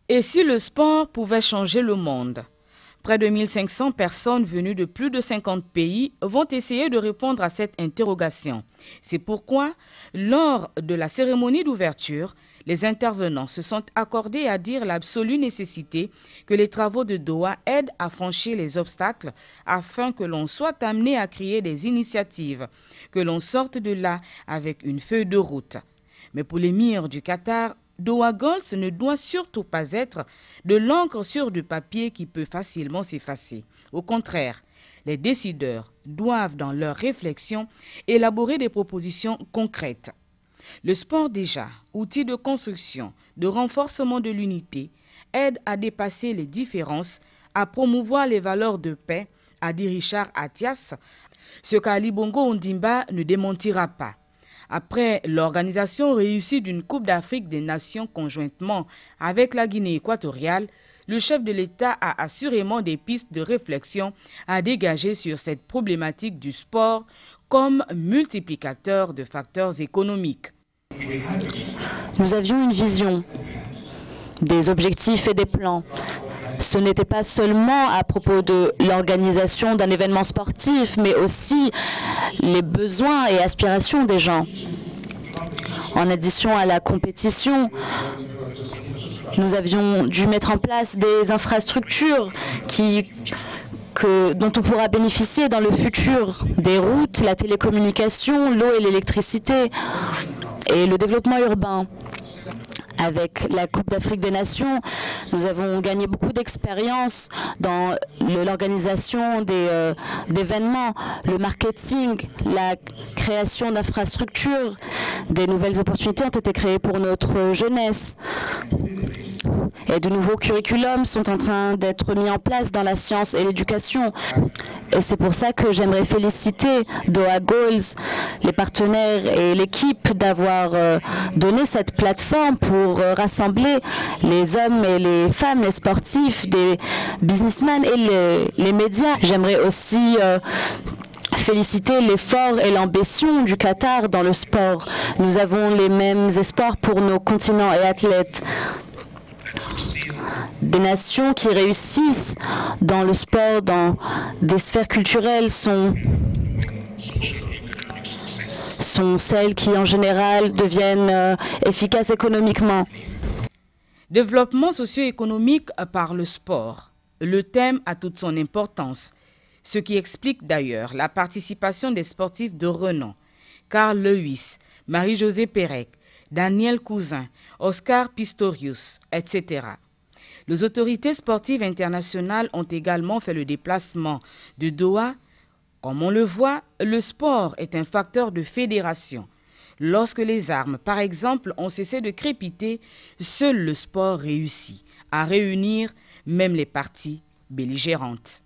Et si le sport pouvait changer le monde? Près de 1500 personnes venues de plus de 50 pays vont essayer de répondre à cette interrogation. C'est pourquoi, lors de la cérémonie d'ouverture, les intervenants se sont accordés à dire l'absolue nécessité que les travaux de Doha aident à franchir les obstacles afin que l'on soit amené à créer des initiatives, que l'on sorte de là avec une feuille de route. Mais pour l'émir du Qatar, Doha Goals ne doit surtout pas être de l'encre sur du papier qui peut facilement s'effacer. Au contraire, les décideurs doivent, dans leur réflexion, élaborer des propositions concrètes. Le sport déjà, outil de construction, de renforcement de l'unité, aide à dépasser les différences, à promouvoir les valeurs de paix, a dit Richard Attias, ce qu'Ali Bongo Ondimba ne démentira pas. Après l'organisation réussie d'une Coupe d'Afrique des Nations conjointement avec la Guinée équatoriale, le chef de l'État a assurément des pistes de réflexion à dégager sur cette problématique du sport comme multiplicateur de facteurs économiques. Nous avions une vision, des objectifs et des plans. Ce n'était pas seulement à propos de l'organisation d'un événement sportif, mais aussi les besoins et aspirations des gens. En addition à la compétition, nous avions dû mettre en place des infrastructures dont on pourra bénéficier dans le futur, des routes, la télécommunication, l'eau et l'électricité et le développement urbain. Avec la Coupe d'Afrique des Nations, nous avons gagné beaucoup d'expérience dans l'organisation d'événements, le marketing, la création d'infrastructures. Des nouvelles opportunités ont été créées pour notre jeunesse. Et de nouveaux curriculums sont en train d'être mis en place dans la science et l'éducation. Et c'est pour ça que j'aimerais féliciter Doha Goals, les partenaires et l'équipe d'avoir donné cette plateforme pour rassembler les hommes et les femmes, les sportifs, des businessmen et les médias. J'aimerais aussi féliciter l'effort et l'ambition du Qatar dans le sport. Nous avons les mêmes espoirs pour nos continents et athlètes. Des nations qui réussissent dans le sport, dans des sphères culturelles, sont celles qui en général deviennent efficaces économiquement. Développement socio-économique par le sport. Le thème a toute son importance, ce qui explique d'ailleurs la participation des sportifs de renom. Carl Lewis, Marie-Josée Pérec, Daniel Cousin, Oscar Pistorius, etc. Les autorités sportives internationales ont également fait le déplacement de Doha. Comme on le voit, le sport est un facteur de fédération. Lorsque les armes, par exemple, ont cessé de crépiter, seul le sport réussit à réunir même les parties belligérantes.